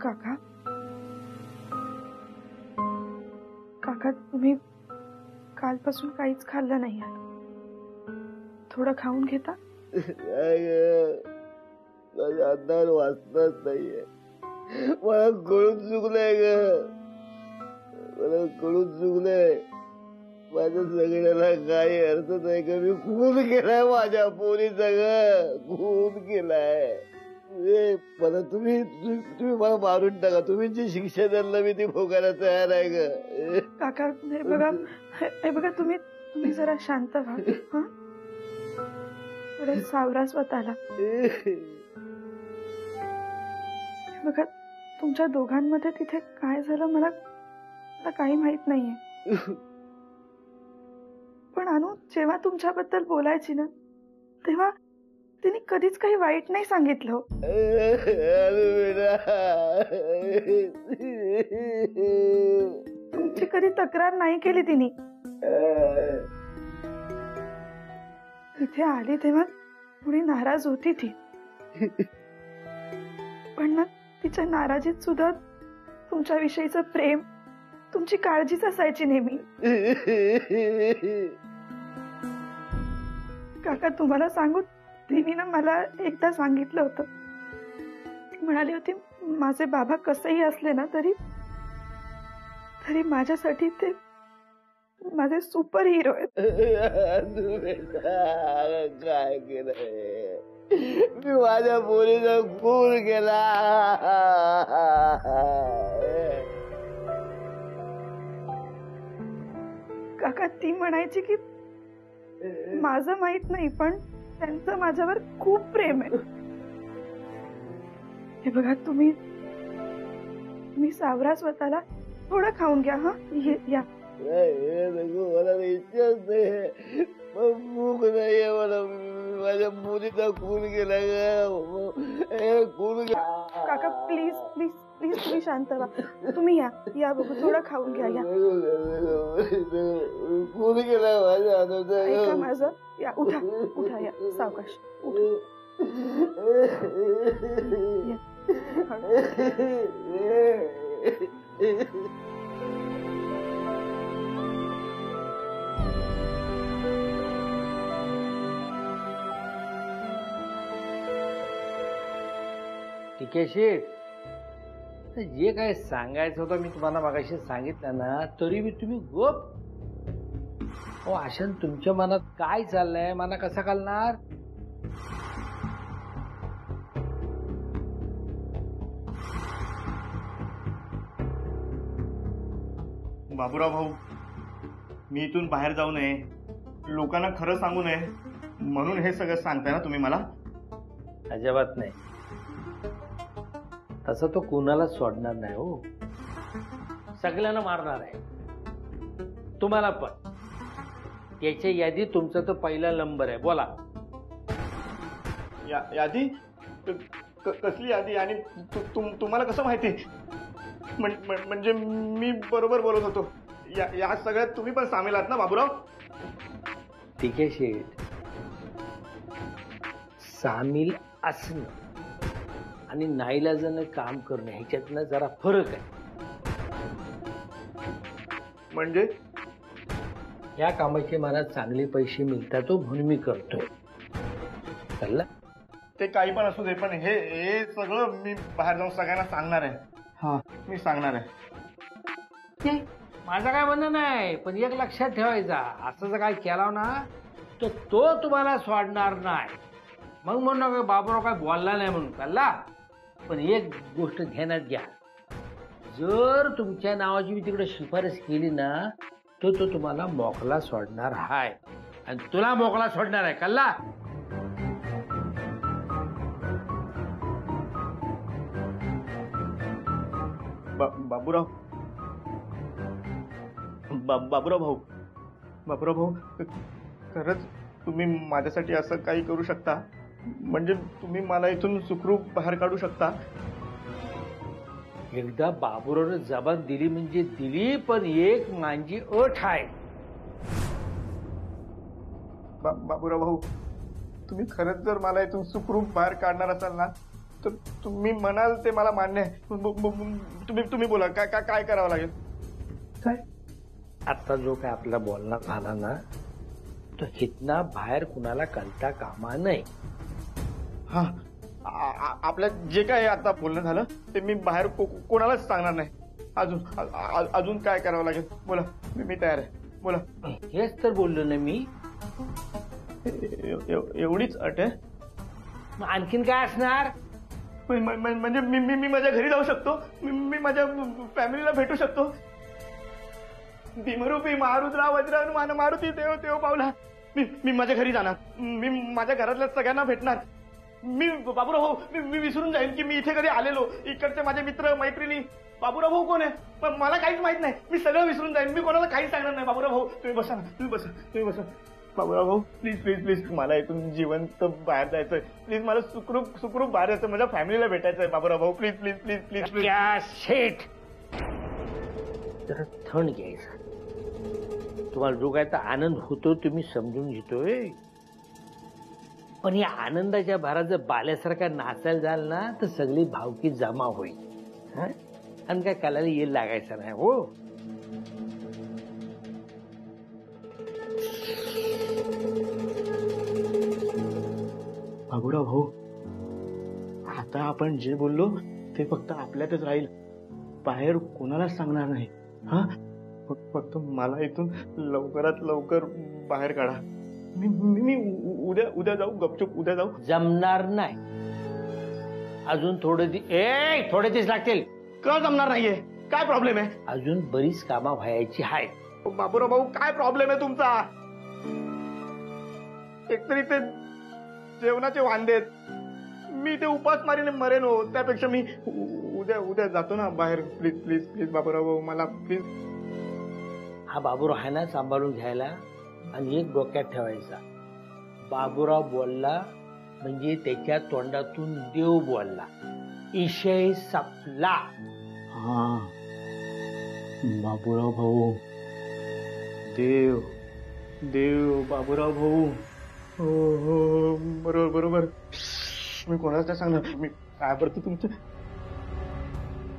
काका काका तुम्ही कालपासून काहीच खाल्लं नाही थोडं खाऊन घेता? माझ्या अंगावर वाचनाच नाहीये. मला कळून चुकलंय ग, मला कळून चुकलंय. माझ्या सगळ्याला काही अर्थ नाही का? मी खून केलाय माझ्या पोरीचा ग, खून केलाय. मला तुम्ही मला मारून टाका. तुम्ही जी शिक्षा द्याल मी ती भोगायला तयार आहे ग. काका हे बघा तुम्ही जरा शांत व्हा. थोडे सावरा स्वतःला. बघा तुमच्या दोघांमध्ये तिथे काय झालं मला काही माहित नाहीये. पण अनु जेव्हा तुमच्याबद्दल बोलायची ना तेव्हा तिने कधीच काही वाईट नाही सांगितलं. तुमची कधी तक्रार नाही केली तिने. इथे आली तेव्हा थोडी नाराज होती ती, पण ना तिच्या नाराजीत सुद्धा तुमच्याविषयीचं प्रेम, तुमची काळजीच असायची नेहमी. काका तुम्हाला सांगू, तिने ना मला एकदा सांगितलं होतं. ती म्हणाली होती माझे बाबा कसंही असले ना तरी माझ्यासाठी ते माझे सुपर हिरो आहेत. काय केलंय मी? माझ्या पोरीचा खून केला. काका ती म्हणायची की माझं माहित नाही पण त्यांचं माझ्यावर खूप प्रेम आहे. हे बघा तुम्ही सावरा स्वतःला. थोडं खाऊन घ्या. या. मला इच्छाच नाही, भूक नाहीये मला. माझ्या मुलीचा खून केला खून. काका प्लीज प्लीज प्लीज तुम्ही शांत व्हा. तुम्ही या बघू थोडं खाऊन घ्या. या खून केला माझ्या. ऐका माझं. या उठा या सावकाश. टिकेशीट, जे काय सांगायचं होतं मी तुम्हाला मागाशी सांगितलं ना, तरी मी तुम्ही गप. आशन तुमच्या मनात काय चाललंय मला कसा कळणार? बाबूराव भाऊ, मी इथून बाहेर जाऊ नये, लोकांना खरं सांगू नये म्हणून हे सगळं सांगताय ना तुम्ही मला? अजिबात नाही. तसं तो कुणाला सोडणार नाही हो. सगळ्यांना मारणार आहे, तुम्हाला पण. याच्या यादी तुमचा तो पहिला नंबर आहे. बोला. यादी? कसली यादी? आणि तुम्हाला कसं माहिती? म्हणजे मी बरोबर बोलत होतो. या सगळ्यात तुम्ही पण सामील आहात ना बाबूराव? ठीक आहे शेठ, सामील असणं आणि नाईलाजानं काम करणं ह्याच्यातनं जरा फरक आहे. म्हणजे या कामाचे मला चांगले पैसे मिळतात म्हणून मी करतोय. कळलं? ते काही पण असू दे, पण हे सगळं मी बाहेर जाऊन सगळ्यांना सांगणार आहे. हा, मी सांगणार आहे. माझं काय म्हणणं नाही, पण एक लक्षात ठेवायचा, असं जर काय केलं ना तर तो तुम्हाला सोडणार नाही. मग म्हणून बाबूराव काय बोलला नाही म्हणून. कळला? पण एक गोष्ट ध्यानात घ्या, जर तुमच्या नावाची मी तिकडे शिफारस केली ना तो तुम्हाला मोकला सोडणार आहे आणि तुला मोकला सोडणार आहे. कळला? बाबूराव भाऊ, खरंच तुम्ही माझ्यासाठी असं काही करू शकता? म्हणजे तुम्ही मला इथून सुखरूप बाहेर काढू शकता? एकदा बाबूरावने जबान दिली म्हणजे दिली, पण एक माझी अट आहे. बाबूराव भाऊ, तुम्ही खरंच जर मला इथून सुखरूप बाहेर काढणार असाल ना, तर तुम्ही म्हणाल ते मला मान्य आहे. तुम्ही बोला, काय करावं लागेल? काय आता जो काय आपला बोलणं झाला ना, तो हितना बाहेर कुणाला कळता कामा नाही. हा, आपल्या जे काय आता बोलणं झालं ते मी बाहेर कोणालाच सांगणार नाही. अजून काय करावं लागेल बोला, मी तयार आहे. बोला. हेच तर बोललो ना मी. एवढीच अट आहे? मग आणखीन काय असणार? म्हणजे मी माझ्या घरी जाऊ शकतो, मी माझ्या फॅमिलीला भेटू शकतो. भीमरूपी महारुद्रा वज्रहनुमान मारुती देव देव पावला. मी माझ्या घरी जाणार, मी माझ्या घरातल्या सगळ्यांना भेटणार. मी बाबूराव भाऊ, मी विसरून जाईन की मी इथे कधी आलेलो. इकडचे माझे मित्र मैत्रिणी. बाबूराव भाऊ कोण आहे पण मला काहीच माहित नाही. मी सगळं विसरून जाईन, मी कोणाला काहीच सांगणार नाही. बाबूराव भाऊ तुम्ही बसा ना, तुम्ही बसा. बाबूराव भाऊ प्लीज मला इथून जिवंत बाहेर जायचंय. प्लीज मला सुखरूप बाहेर जायचं, माझ्या फॅमिलीला भेटायचंय. बाबूराव भाऊ प्लीज. शेठ जरा थंड घ्यायचा. तुम्हाला जो काय तर आनंद होतो तुम्ही समजून घेतोय, पण या आनंदाच्या भारात जर बाल्यासारखा नाचायला जाल ना तर सगळी भावकी जमा होईल. आणि काय कालाला येईल लागायचं नाही. हो बाबूराव भाऊ, आता आपण जे बोललो ते फक्त आपल्यातच राहील, बाहेर कोणालाच सांगणार नाही. हा, फक्त मला इथून लवकरात लवकर बाहेर काढा. मी उद्या जाऊ, गपचूप उद्या जाऊ. जमणार नाही. अजून थोडे दिवस लागतील. का जमणार नाहीये? काय प्रॉब्लेम आहे? अजून बरीच कामं व्हायची आहेत. बाबूराव भाऊ काय प्रॉब्लेम आहे तुमचा? एकतरी ते जेवणाचे वांदे, मी ते उपासमारीने मरेन हो. त्यापेक्षा मी उद्या जातो ना बाहेर. प्लीज बाबूराव भाऊ, मला प्लीज. हा बाबूराव आहे ना सांभाळून घ्यायला. आणि एक डोक्यात ठेवायचा, बाबूराव बोलला म्हणजे त्याच्या तोंडातून देव बोलला, विषय संपला. हा, बाबूराव भाऊ, देव बाबूराव भाऊ. हो, बरोबर. मी कोणालाच नाही सांगणार. मी काय करतो तुमचं,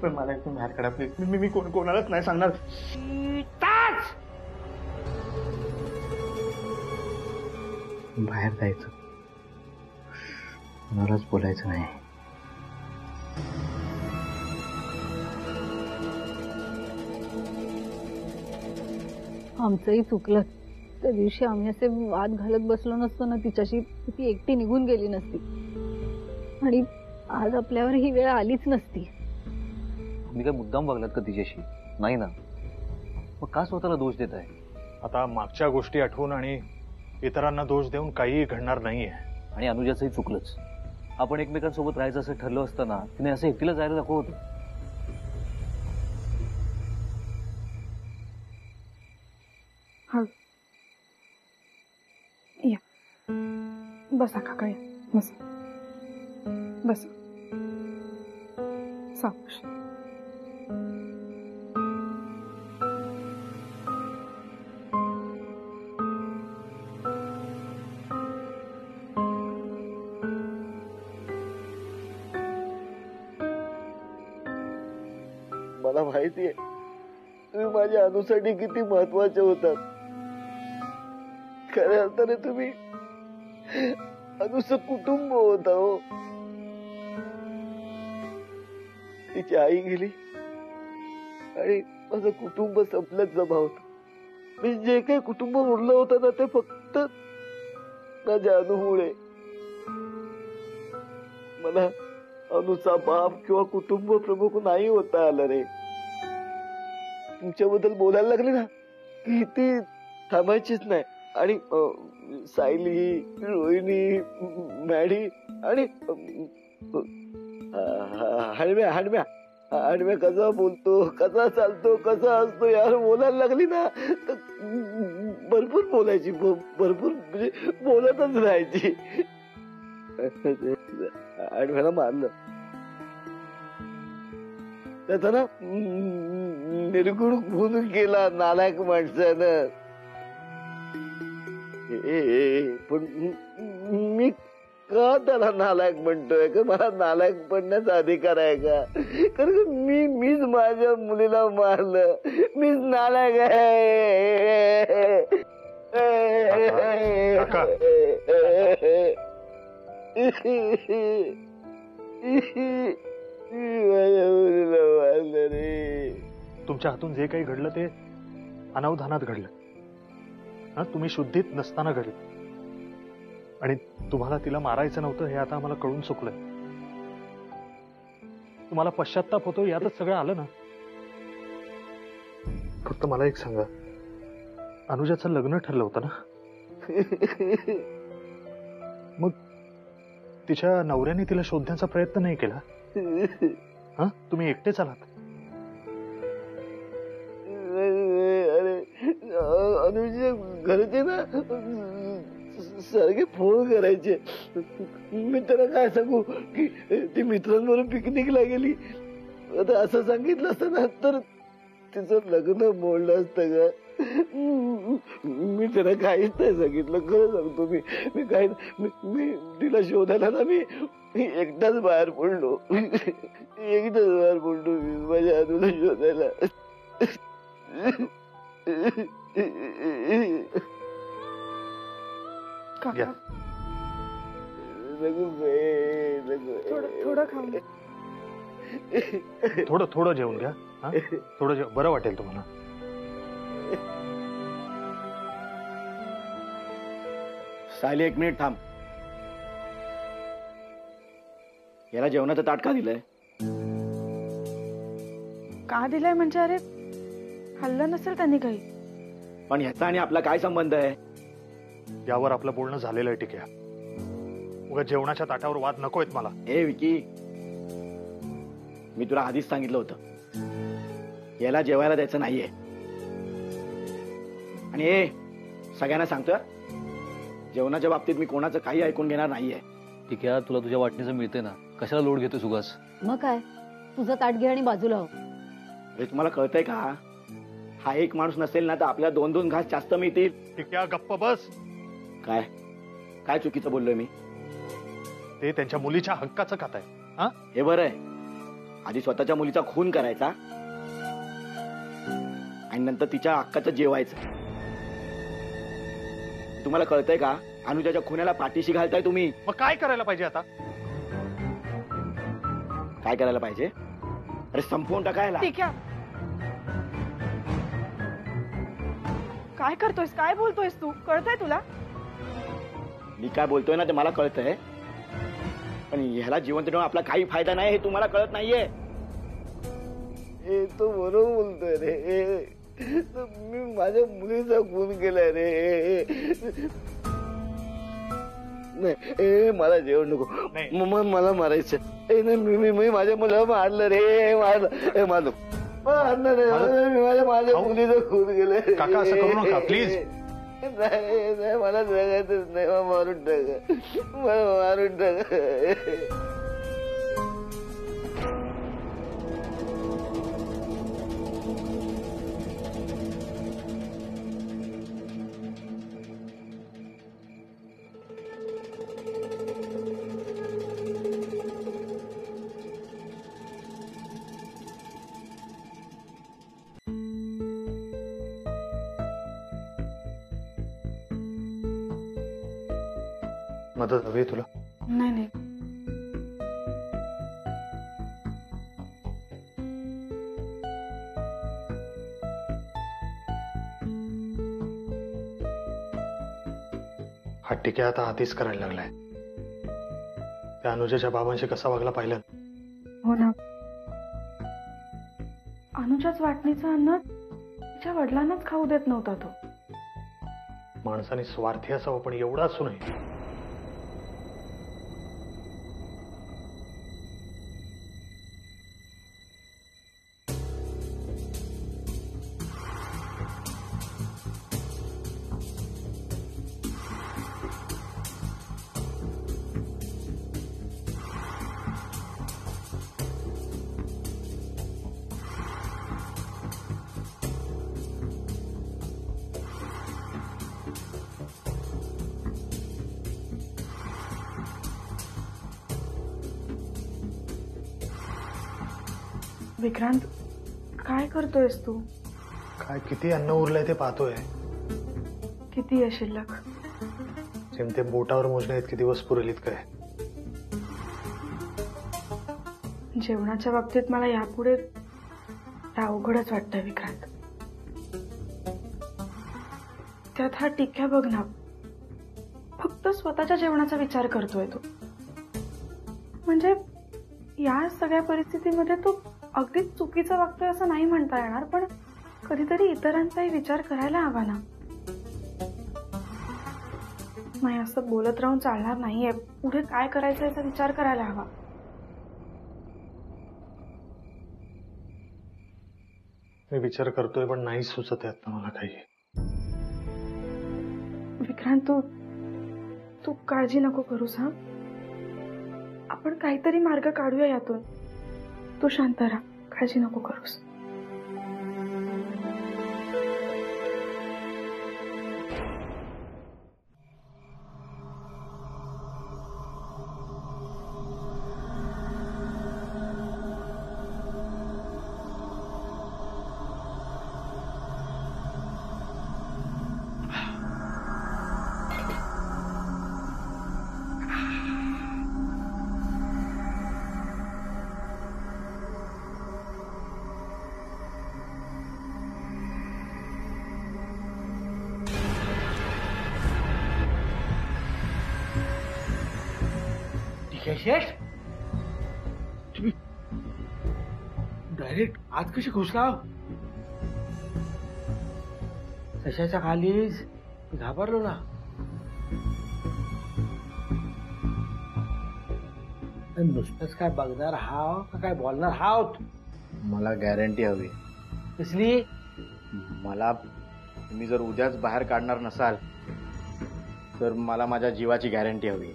पण मला इथून बाहेर काढा प्लीज. मी कोणालाच नाही सांगणार. बाहेर जायचं, कोणालाच बोलायचं नाही. आमचंही चुकलं. त्या दिवशी आम्ही असे वाद घालत बसलो नसतो ना तिच्याशी, ती एकटी निघून गेली नसती आणि आज आपल्यावर ही वेळ आलीच नसती. मी काय मुद्दाम वागलात का तिच्याशी? नाही ना. मग का स्वतःला दोष देत आहे? आता मागच्या गोष्टी आठवून आणि इतरांना दोष देऊन काहीही घडणार नाहीये. आणि अनुजाचंही चुकलंच. आपण एकमेकांसोबत राहायचं असं ठरलं असतं ना, तिने असं एकटीला जायला नको होतं. या बसा काका, या बसा. सावकाश. मला माहितीये तुम्ही माझ्या अनुसाठी किती महत्वाचे होतात. खऱ्या अर्थाने तुम्ही अनुचं कुटुंब होता हो. तिची आई गेली आणि माझं कुटुंब संपल्यात जमा होत. मी जे काही कुटुंब उरलं होतं ना ते फक्त माझ्या अनुमुळे. मला अनुचा बाप किंवा कुटुंब प्रमुख नाही होता आलं रे. तुमच्याबद्दल बोलायला लागले ना की ती थांबायचीच नाही. आणि सायली, रोहिणी, मॅडी आणि हाडम्या कसा बोलतो, कसा चालतो, कसा असतो यार बोलायला लागली ना तर भरपूर बोलायची, भरपूर म्हणजे बोलतच राहायची. हाडम्याला मारलं त्याचा ना निर्गुण खून केला नालायक माणसानं. पण मी का त्याला नालायक म्हणतोय का? मला नालायक बनण्याचा अधिकार आहे का? कारण मीच माझ्या मुलीला मारलं. मीच नालायक आहे. काका. माझ्या मुलीला मारलं रे. तुमच्या हातून जे काही घडलं ते अनावधानात घडलं. हा, तुम्ही शुद्धीत नसताना घडलं. आणि तुम्हाला तिला मारायचं नव्हतं हे आता आम्हाला कळून चुकलंय. तुम्हाला पश्चाताप होतो यातच सगळं आलं ना. फक्त मला एक सांगा, अनुजाचं लग्न ठरलं होतं ना? मग तिच्या नवऱ्याने तिला शोधण्याचा प्रयत्न नाही केला? हा, तुम्ही एकटेच आलात? अरे अनुजा घरचे ना सारखे फोन करायचे. मी त्याला काय सांगू की ती मित्रांबरोबर पिकनिकला गेली. आता असं सांगितलं असतं ना तर तिचं लग्न मोडलं असतं का? मी त्याला काहीच नाही सांगितलं. खरं सांगतो मी काही मी तिला शोधायला ना मी एकटाच बाहेर पडलो. एकटाच बाहेर पडलो मी माझ्या अनुला शोधायला. काका थोडं खाऊन घ्या. थोडं जेवून घ्या. हा, थोडं बरं वाटेल तुम्हाला. सायली, 1 मिनिट थांब. याला जेवणाचं ताट का दिलंय? का दिलंय म्हणजे? अरे खाल्लं नसेल त्यांनी काही. पण ह्याचा आणि आपला काय संबंध आहे? यावर आपलं बोलणं झालेलं आहे. ठीक आहे, उगा जेवणाच्या ताटावर वाद नकोयत मला. ए विकी, मी तुला आधीच सांगितलं होतं याला जेवायला द्यायचं नाहीये. आणि ए सगळ्यांना सांगतोय, जेवणाच्या बाबतीत मी कोणाचं काही ऐकून घेणार नाहीये. ठीक आहे, तुला तुझ्या वाटणीचं मिळते ना, कशाला लोड घेतो सुगास? मग काय, तुझं ताट घे आणि बाजूला हो. अरे तुम्हाला कळतंय का, हा एक माणूस नसेल ना तर आपल्याला 2-2 घास जास्त मिळतील. ठीक आहे, गप्प बस. काय काय चुकीचं बोललोय मी? ते त्यांच्या मुलीच्या हक्काचं खात आहे. हा, हे बरं आहे, आधी स्वतःच्या मुलीचा खून करायचा आणि नंतर तिच्या हक्काचं जेवायचं. तुम्हाला कळतंय का, अनुजाच्या खुन्याला पाठीशी घालताय तुम्ही. मग काय करायला पाहिजे आता? काय करायला पाहिजे? अरे संपवून टाकायला. ठीक आहे. काय करतोयस, काय बोलतोयस तू? कळतंय तुला? मी काय बोलतोय ना ते मला कळतंय, पण ह्याला जिवंत ठेवून आपला काही फायदा नाही हे तुम्हाला कळत नाहीये. तो बरोबर बोलतोय रे. मी माझ्या मुलीचा खून केलाय रे. नाही मला जेवण नको. मला मारायचं. नाही मी माझ्या मुलाला मारलं रे. मारलं मी माझ्या मुलीचा खून केलाय. काका असं करू नका प्लीज. नाही मला जगायचंच नाही. मारून टाका, मला मारून टाका. मदत हवी तुला? नाही नाही. हा टिके आता आधीच करायला लागलाय. त्या अनुजाच्या बाबांशी कसा वागला पाहिलं? हो ना. अनुजाच वाटणीचं अन्न तिच्या वडिलांनाच खाऊ देत नव्हता तो. माणसाने स्वार्थी असावं पण एवढा असू नये. विक्रांत, काय करतोयस तू? काय किती अन्न उरलंय ते पाहतोय. किती आहे शिल्लक? जेमतेम बोटावर मोजण्या इतके दिवस पुरेल इतकं आहे. जेवणाच्या बाबतीत मला यापुढे अवघडच वाटतंय विक्रांत. त्यात हा टिक्या बघ ना, फक्त स्वतःच्या जेवणाचा विचार करतोय तो. म्हणजे या सगळ्या परिस्थितीमध्ये तो अगदीच चुकीचं वागतोय असं नाही म्हणता येणार, पण कधीतरी इतरांचाही विचार करायला हवा ना. नाही, असं बोलत राहून चालणार नाहीये. पुढे काय करायचं याचा विचार करायला हवा. मी विचार करतोय पण नाही सुचत आहे आता मला काही. विक्रांत, तू काळजी नको करूस. हा, आपण काहीतरी मार्ग काढूया यातून. तू शांत राहा, काळजी नको करूस. शेष, तुम्ही डायरेक्ट आज कशी घुसला? कशाच्या खालीच घाबरलो ना. नुसतंच काय बघणार हाव का काय बोलणार हावत? मला गॅरंटी हवी. कसली? मला तुम्ही जर उद्याच बाहेर काढणार नसाल तर मला माझ्या जीवाची गॅरंटी हवी.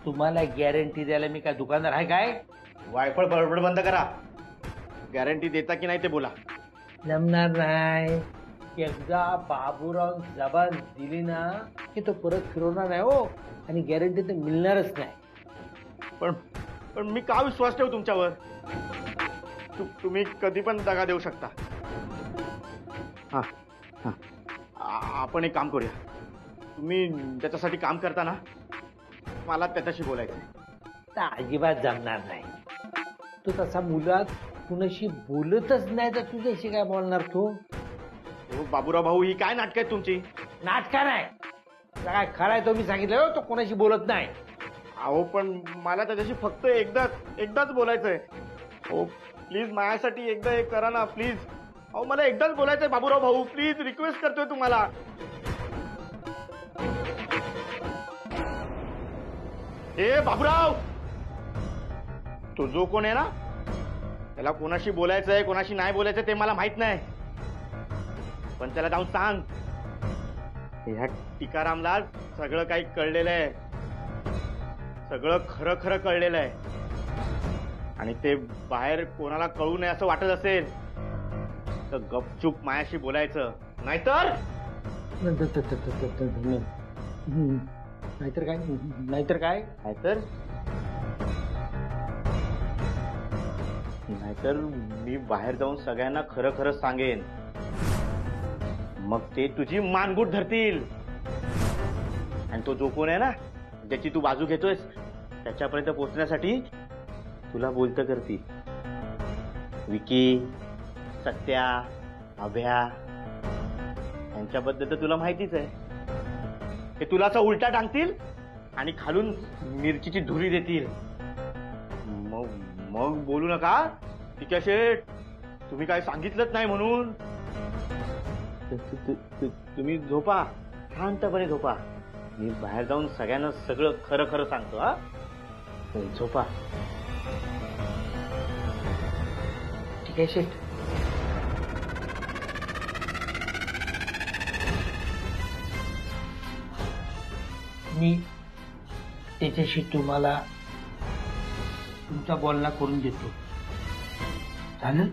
तुम्हाला गॅरंटी द्यायला मी काय दुकानदार आहे काय? वायफळ बडबड बंद करा. गॅरंटी देता की नाही ते बोला. जमणार नाही. एकदा बाबूराव जबान दिली ना की तो परत फिरवणार नाही हो, आणि गॅरंटी तर मिळणारच नाही. पण मी का विश्वास ठेवू तुमच्यावर? तुम्ही कधी पण दगा देऊ शकता. हा हा, आपण एक काम करूया. तुम्ही त्याच्यासाठी काम करता ना, मला त्याच्याशी बोलायचं. तर अजिबात जमणार नाही. तो तसा मुलात कुणाशी बोलतच नाही तर तुझ्याशी काय बोलणार तो? हो बाबूराव भाऊ, ही काय नाटक आहेत तुमची? नाटका नाही, काय खराय तो मी सांगितलं. तो कोणाशी बोलत नाही. अहो पण मला त्याच्याशी फक्त एकदाच बोलायचंय. हो प्लीज, माझ्यासाठी एकदा एक करा ना प्लीज. अहो मला एकदाच बोलायचंय बाबूराव भाऊ, प्लीज रिक्वेस्ट करतोय तुम्हाला. ए बाबूराव, तो जो कोण आहे ना, त्याला कोणाशी बोलायचंय कोणाशी नाही बोलायचं ते मला माहित नाही. पण त्याला जाऊन सांग, ह्या टिकारामला सगळं काही कळलेलं आहे. सगळं खरं खरं कळलेलं आहे. आणि ते बाहेर कोणाला कळू नये असं वाटत असेल तर गपचूप मायाशी बोलायचं. नाहीतर नाहीतर मी बाहेर जाऊन सगळ्यांना खरं खरं सांगेन. मग ते तुझी मानगूट धरतील. आणि तो जो कोण आहे ना, ज्याची तू बाजू घेतोयस, त्याच्यापर्यंत पोहोचण्यासाठी तुला बोलतं करतील. विकी, सत्या, अभ्या यांच्याबद्दल तर तुला माहितीच आहे. ते तुला असं उलटा टांगतील आणि खालून मिरचीची धुरी देतील. मग बोलू नका टिक्या शेठ, तुम्ही काय सांगितलंच नाही म्हणून. तुम्ही झोपा, शांतपणे झोपा. मी बाहेर जाऊन सगळ्यांना सगळं खरं खरं सांगतो. हा, झोपा. ठीक आहे शेठ. मी त्याच्याशी तुम्हाला तुमचा बोलणं करून देतो. चालेल?